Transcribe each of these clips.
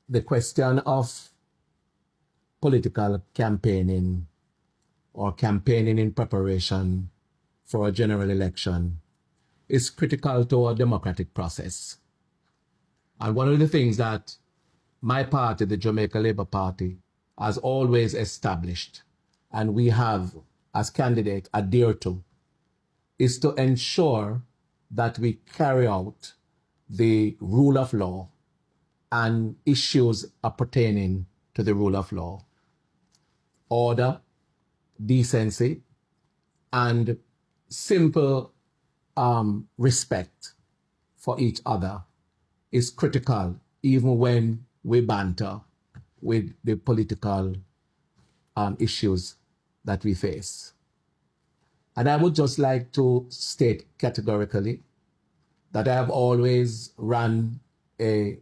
the question of political campaigning or campaigning in preparation for a general election is critical to a democratic process. And one of the things that my party, the Jamaica Labour Party, has always established, and we have as candidate adhered to, is to ensure that we carry out the rule of law and issues pertaining to the rule of law. Order, decency, and simple respect for each other is critical, even when we banter with the political issues that we face. And I would just like to state categorically that I have always run a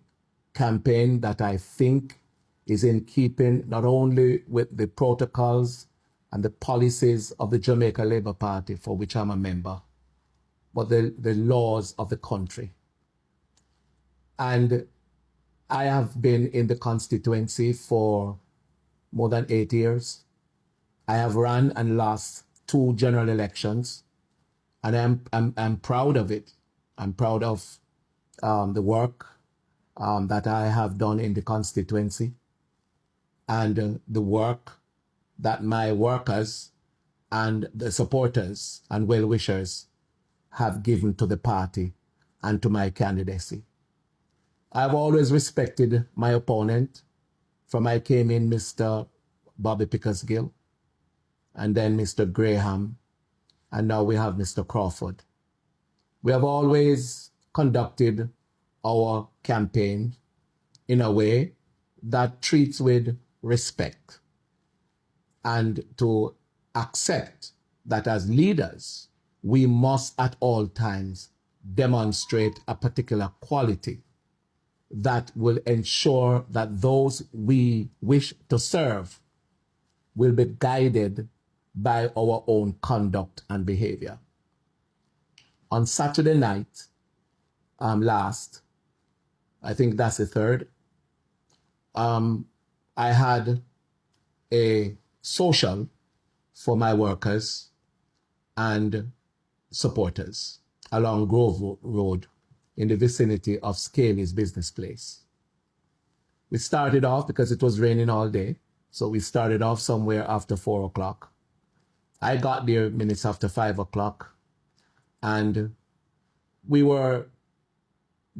campaign that I think is in keeping not only with the protocols and the policies of the Jamaica Labour Party, for which I'm a member, but the laws of the country. And I have been in the constituency for more than 8 years. I have run and lost 2 general elections, and I'm proud of it. I'm proud of the work that I have done in the constituency and the work that my workers and the supporters and well-wishers have given to the party and to my candidacy. I've always respected my opponent. From I came in Mr. Bobby Pickersgill, and then Mr. Graham, and now we have Mr. Crawford. We have always conducted our campaign in a way that treats with respect and to accept that as leaders, we must at all times demonstrate a particular quality that will ensure that those we wish to serve will be guided by our own conduct and behavior. On Saturday night, last, I think that's the 3rd, I had a social for my workers and supporters along Grove Road in the vicinity of Scaley's business place. We started off because it was raining all day, so we started off somewhere after 4 o'clock. I got there minutes after 5 o'clock, and we were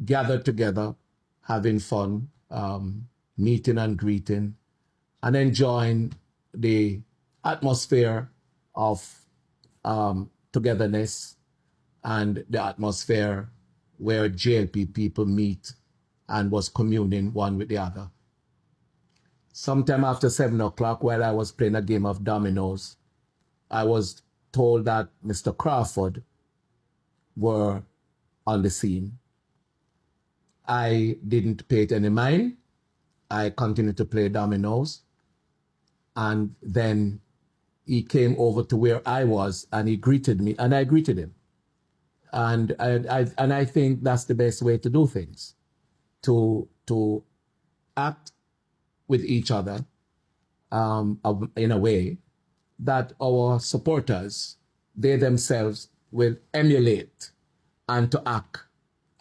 gathered together, having fun, meeting and greeting, and enjoying the atmosphere of togetherness and the atmosphere where JLP people meet and was communing one with the other. Sometime after 7 o'clock, while I was playing a game of dominoes, I was told that Mr. Crawford were on the scene. I didn't pay it any mind. I continued to play dominoes. And then he came over to where I was and he greeted me, and I greeted him. And I think that's the best way to do things, to act with each other in a way that our supporters, they themselves will emulate and to act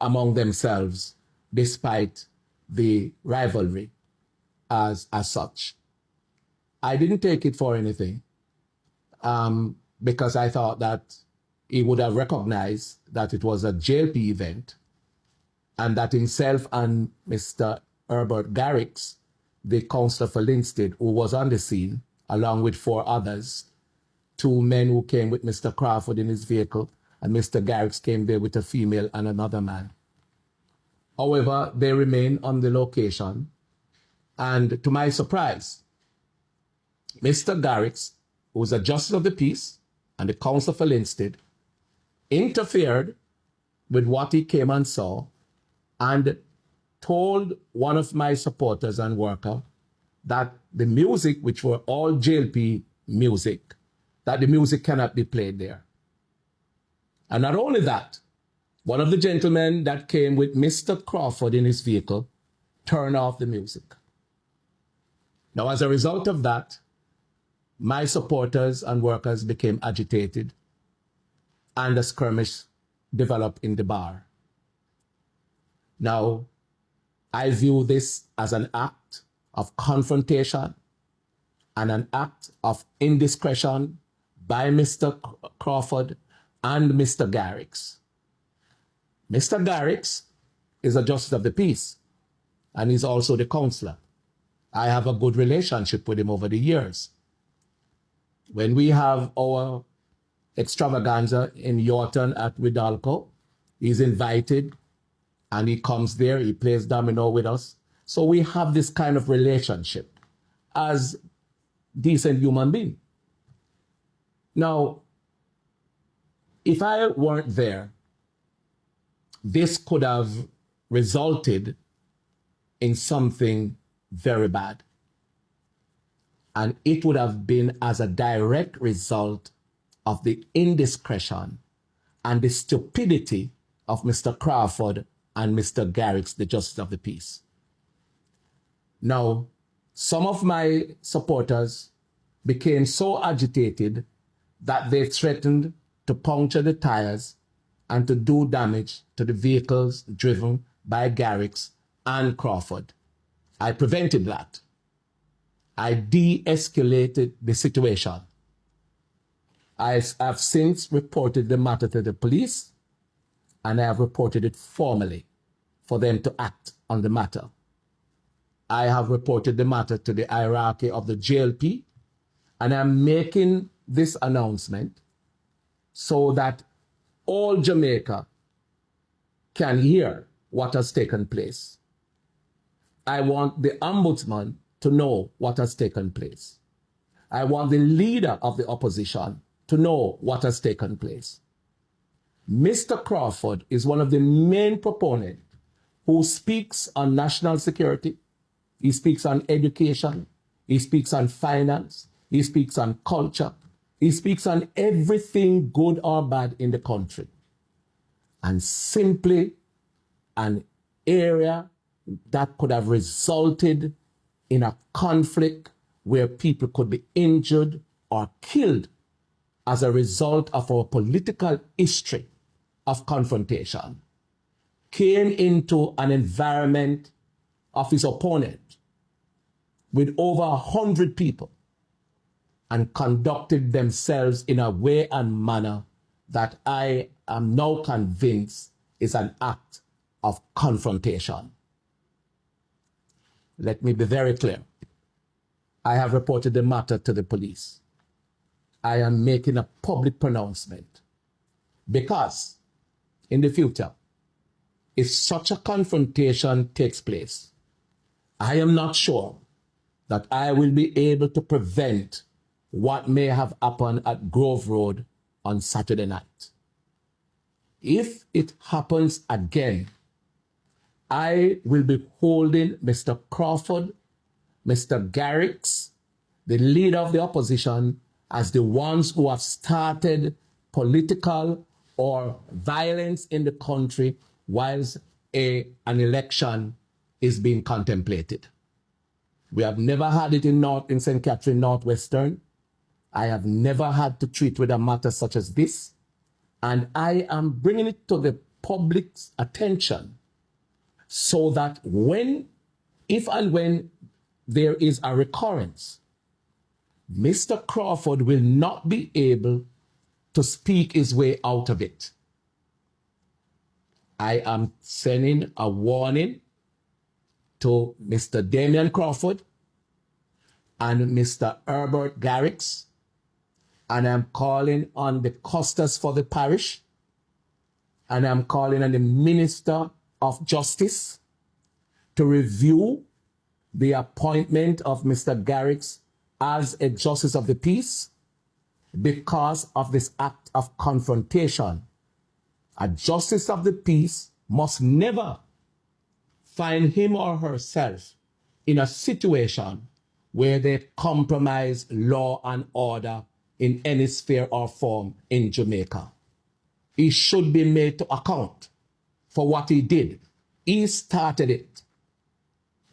among themselves despite the rivalry as such. I didn't take it for anything because I thought that he would have recognized that it was a JLP event and that himself and Mr. Herbert Garrix, the councillor for Linstead, who was on the scene, along with 4 others, 2 men who came with Mr. Crawford in his vehicle, and Mr. Garrix came there with a female and another man. However, they remained on the location, and to my surprise, Mr. Garrix, who was a justice of the peace and the councillor for Linstead, interfered with what he came and saw and told one of my supporters and worker that the music, which were all JLP music, that the music cannot be played there. And not only that, one of the gentlemen that came with Mr. Crawford in his vehicle turn off the music. Now, as a result of that, my supporters and workers became agitated, and a skirmish developed in the bar. Now, I view this as an act of confrontation and an act of indiscretion by Mr. Crawford and Mr. Garrix. Mr. Garrix is a justice of the peace, and he's also the counselor. I have a good relationship with him over the years. When we have our extravaganza in Yorton at Widalco, he's invited and he comes there, he plays domino with us. So we have this kind of relationship as decent human being. Now, if I weren't there, this could have resulted in something very bad. And it would have been as a direct result of the indiscretion and the stupidity of Mr. Crawford and Mr. Garrix, the Justice of the Peace. Now, some of my supporters became so agitated that they threatened to puncture the tires and to do damage to the vehicles driven by Garrix and Crawford. I prevented that. I de-escalated the situation. I have since reported the matter to the police, and I have reported it formally for them to act on the matter. I have reported the matter to the hierarchy of the JLP, and I'm making this announcement so that all Jamaica can hear what has taken place. I want the ombudsman to know what has taken place. I want the leader of the opposition to know what has taken place. Mr. Crawford is one of the main proponents who speaks on national security. He speaks on education. He speaks on finance. He speaks on culture. He speaks on everything good or bad in the country. And simply an area that could have resulted in a conflict where people could be injured or killed as a result of our political history of confrontation, came into an environment of his opponent with over 100 people and conducted themselves in a way and manner that I am now convinced is an act of confrontation. Let me be very clear. I have reported the matter to the police. I am making a public pronouncement because in the future, if such a confrontation takes place, I am not sure that I will be able to prevent what may have happened at Grove Road on Saturday night. If it happens again, I will be holding Mr. Crawford, Mr. Garrix, the leader of the opposition, as the ones who have started political or violence in the country whilst an election is being contemplated. We have never had it in St. Catherine Northwestern. I have never had to treat with a matter such as this. And I am bringing it to the public's attention so that if and when there is a recurrence, Mr. Crawford will not be able to speak his way out of it. I am sending a warning to Mr. Damion Crawford and Mr. Herbert Garrix, and I'm calling on the custos for the parish, and I'm calling on the Minister of Justice to review the appointment of Mr. Garrix as a Justice of the Peace because of this act of confrontation. A Justice of the Peace must never find him or herself in a situation where they compromise law and order in any sphere or form in Jamaica. He should be made to account for what he did. He started it.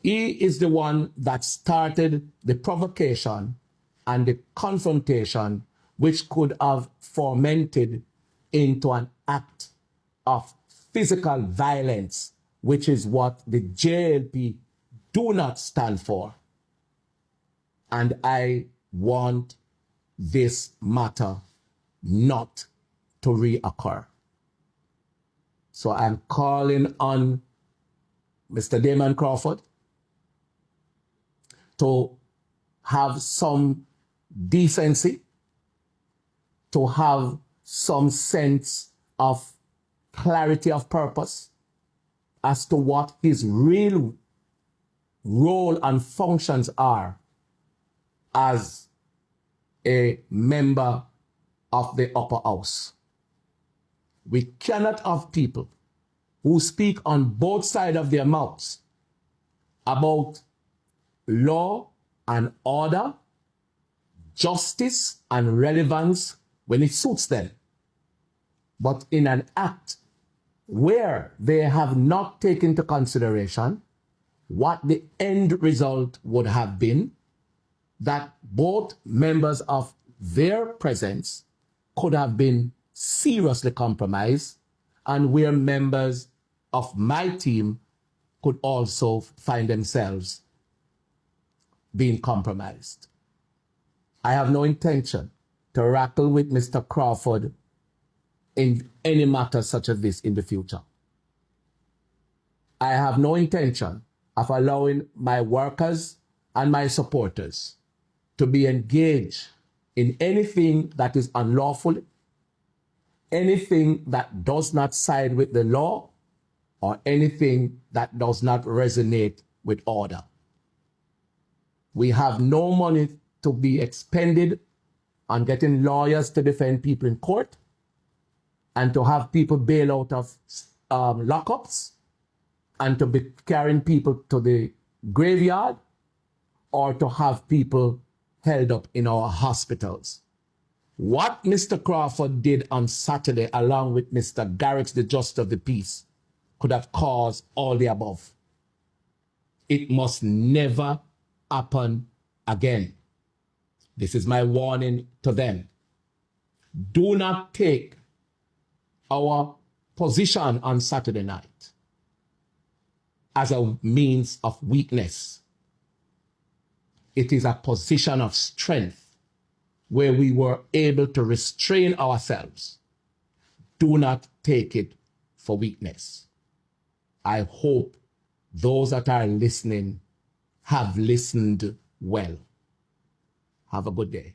He is the one that started the provocation and the confrontation, which could have fermented into an act of physical violence, which is what the JLP do not stand for. And I want this matter not to reoccur. So I'm calling on Mr. Damion Crawford to have some decency, to have some sense of clarity of purpose as to what his real role and functions are as a member of the upper house. We cannot have people who speak on both sides of their mouths about law and order, justice and relevance when it suits them, but in an act where they have not taken into consideration what the end result would have been, that both members of their presence could have been seriously compromised, and where members of my team could also find themselves being compromised. I have no intention to rackle with Mr. Crawford in any matter such as this in the future. I have no intention of allowing my workers and my supporters to be engaged in anything that is unlawful, anything that does not side with the law, or anything that does not resonate with order. We have no money to be expended on getting lawyers to defend people in court and to have people bail out of lockups and to be carrying people to the graveyard or to have people held up in our hospitals. What Mr. Crawford did on Saturday, along with Mr. Garrix, the Justice of the Peace, could have caused all the above. It must never happen again. This is my warning to them. Do not take our position on Saturday night as a means of weakness. It is a position of strength where we were able to restrain ourselves. Do not take it for weakness. I hope those that are listening have listened well. Have a good day.